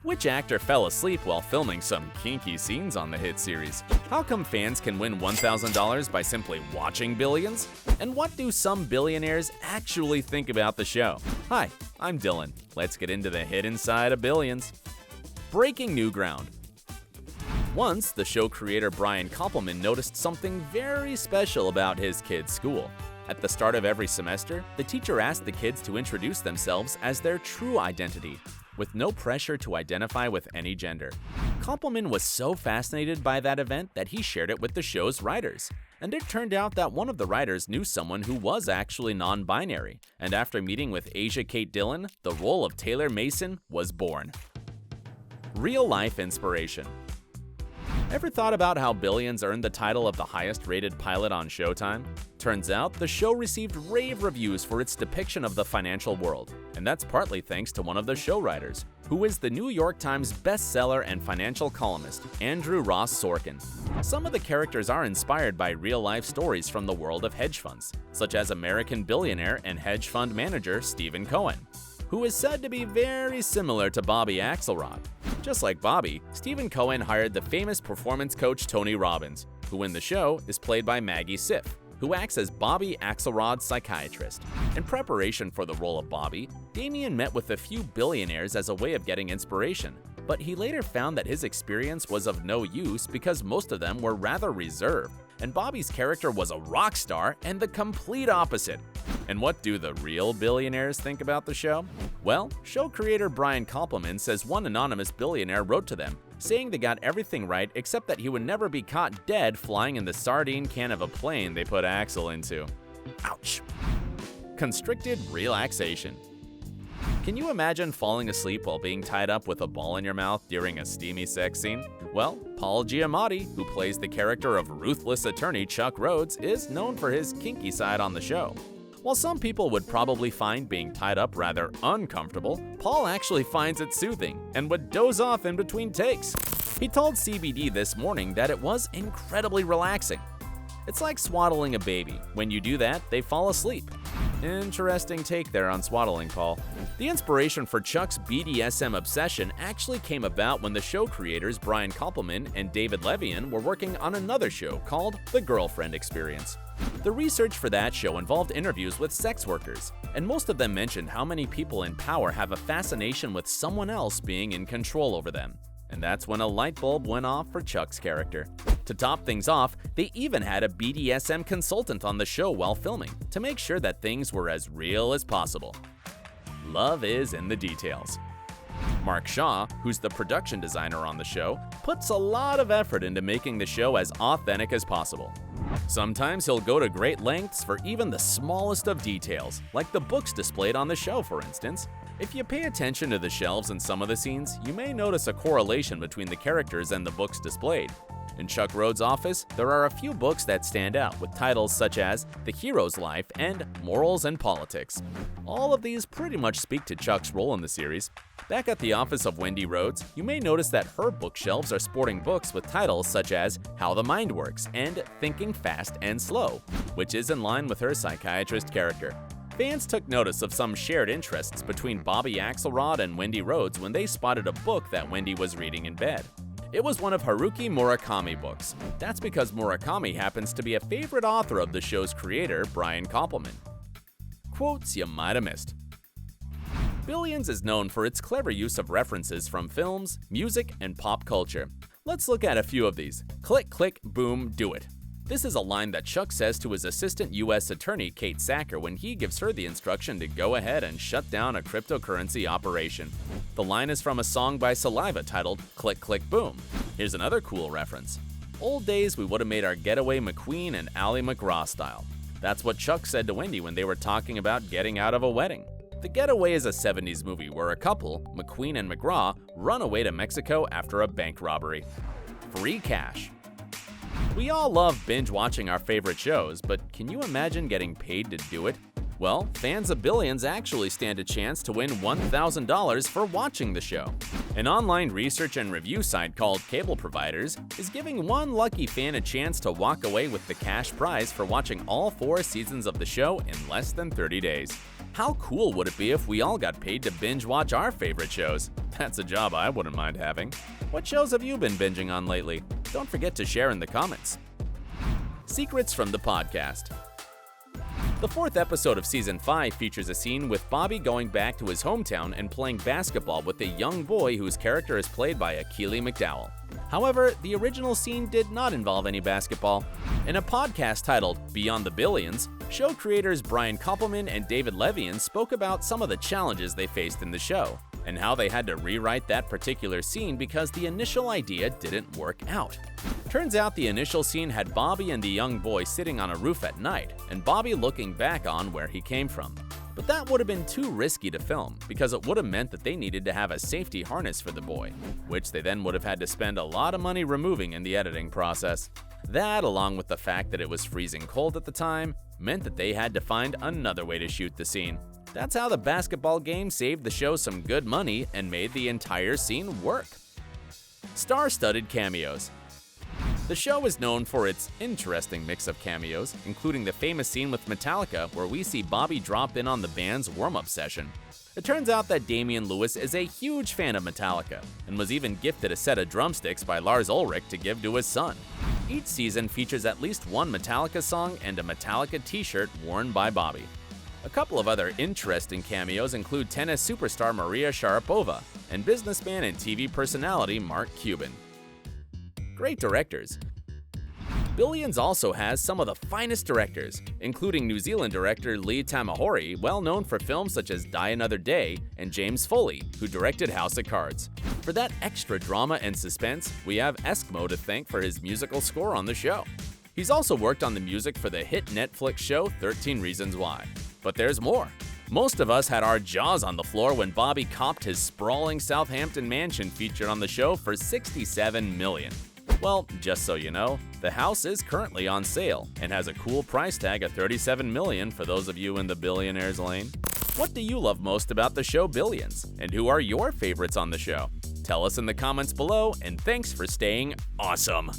Which actor fell asleep while filming some kinky scenes on the hit series? How come fans can win $1,000 by simply watching Billions? And what do some billionaires actually think about the show? Hi, I'm Dylan. Let's get into the hidden side of Billions. Breaking new ground. Once, the show creator Brian Koppelman noticed something very special about his kids' school. At the start of every semester, the teacher asked the kids to introduce themselves as their true identity, with no pressure to identify with any gender. Koppelman was so fascinated by that event that he shared it with the show's writers. And it turned out that one of the writers knew someone who was actually non-binary, and after meeting with Asia Kate Dillon, the role of Taylor Mason was born. Real-life inspiration. Ever thought about how Billions earned the title of the highest-rated pilot on Showtime? Turns out, the show received rave reviews for its depiction of the financial world, and that's partly thanks to one of the show writers, who is the New York Times bestseller and financial columnist, Andrew Ross Sorkin. Some of the characters are inspired by real-life stories from the world of hedge funds, such as American billionaire and hedge fund manager Stephen Cohen, who is said to be very similar to Bobby Axelrod. Just like Bobby, Stephen Cohen hired the famous performance coach Tony Robbins, who in the show is played by Maggie Siff, who acts as Bobby Axelrod's psychiatrist. In preparation for the role of Bobby, Damien met with a few billionaires as a way of getting inspiration, but he later found that his experience was of no use because most of them were rather reserved, and Bobby's character was a rock star and the complete opposite. And what do the real billionaires think about the show? Well, show creator Brian Koppelman says one anonymous billionaire wrote to them, saying they got everything right except that he would never be caught dead flying in the sardine can of a plane they put Axel into. Ouch. Constricted relaxation. Can you imagine falling asleep while being tied up with a ball in your mouth during a steamy sex scene? Well, Paul Giamatti, who plays the character of ruthless attorney Chuck Rhodes, is known for his kinky side on the show. While some people would probably find being tied up rather uncomfortable, Paul actually finds it soothing and would doze off in between takes. He told CBD this morning that it was incredibly relaxing. It's like swaddling a baby. When you do that, they fall asleep. Interesting take there on swaddling, Paul. The inspiration for Chuck's BDSM obsession actually came about when the show creators Brian Koppelman and David Levian were working on another show called The Girlfriend Experience. The research for that show involved interviews with sex workers, and most of them mentioned how many people in power have a fascination with someone else being in control over them. And that's when a light bulb went off for Chuck's character. To top things off, they even had a BDSM consultant on the show while filming to make sure that things were as real as possible. Love is in the details. Mark Shaw, who's the production designer on the show, puts a lot of effort into making the show as authentic as possible. Sometimes he'll go to great lengths for even the smallest of details, like the books displayed on the show, for instance. If you pay attention to the shelves in some of the scenes, you may notice a correlation between the characters and the books displayed. In Chuck Rhodes' office, there are a few books that stand out with titles such as The Hero's Life and Morals and Politics. All of these pretty much speak to Chuck's role in the series. Back at the office of Wendy Rhodes, you may notice that her bookshelves are sporting books with titles such as How the Mind Works and Thinking Fast and Slow, which is in line with her psychiatrist character. Fans took notice of some shared interests between Bobby Axelrod and Wendy Rhodes when they spotted a book that Wendy was reading in bed. It was one of Haruki Murakami books. That's because Murakami happens to be a favorite author of the show's creator, Brian Koppelman. Quotes you might have missed. Billions is known for its clever use of references from films, music, and pop culture. Let's look at a few of these. Click, click, boom, do it. This is a line that Chuck says to his assistant U.S. attorney Kate Sacker when he gives her the instruction to go ahead and shut down a cryptocurrency operation. The line is from a song by Saliva titled Click Click Boom. Here's another cool reference. Old days we would have made our getaway McQueen and Ally McGraw style. That's what Chuck said to Wendy when they were talking about getting out of a wedding. The Getaway is a 70s movie where a couple, McQueen and McGraw, run away to Mexico after a bank robbery. Free cash. We all love binge watching our favorite shows, but can you imagine getting paid to do it? Well, fans of Billions actually stand a chance to win $1,000 for watching the show. An online research and review site called Cable Providers is giving one lucky fan a chance to walk away with the cash prize for watching all 4 seasons of the show in less than 30 days. How cool would it be if we all got paid to binge watch our favorite shows? That's a job I wouldn't mind having. What shows have you been binging on lately? Don't forget to share in the comments. Secrets from the podcast. The fourth episode of Season 5 features a scene with Bobby going back to his hometown and playing basketball with a young boy whose character is played by Keely McDowell. However, the original scene did not involve any basketball. In a podcast titled Beyond the Billions, show creators Brian Koppelman and David Levian spoke about some of the challenges they faced in the show, and how they had to rewrite that particular scene because the initial idea didn't work out. Turns out the initial scene had Bobby and the young boy sitting on a roof at night, and Bobby looking back on where he came from. But that would have been too risky to film, because it would have meant that they needed to have a safety harness for the boy, which they then would have had to spend a lot of money removing in the editing process. That, along with the fact that it was freezing cold at the time, meant that they had to find another way to shoot the scene. That's how the basketball game saved the show some good money and made the entire scene work. Star-studded cameos. The show is known for its interesting mix of cameos, including the famous scene with Metallica where we see Bobby drop in on the band's warm-up session. It turns out that Damian Lewis is a huge fan of Metallica and was even gifted a set of drumsticks by Lars Ulrich to give to his son. Each season features at least one Metallica song and a Metallica t-shirt worn by Bobby. A couple of other interesting cameos include tennis superstar Maria Sharapova and businessman and TV personality Mark Cuban. Great directors. Billions also has some of the finest directors, including New Zealand director Lee Tamahori, well known for films such as Die Another Day, and James Foley, who directed House of Cards. For that extra drama and suspense, we have Eskimo to thank for his musical score on the show. He's also worked on the music for the hit Netflix show 13 Reasons Why. But there's more. Most of us had our jaws on the floor when Bobby copped his sprawling Southampton mansion featured on the show for $67 million. Well, just so you know, the house is currently on sale and has a cool price tag of $37 million for those of you in the billionaires lane. What do you love most about the show Billions? And who are your favorites on the show? Tell us in the comments below, and thanks for staying awesome!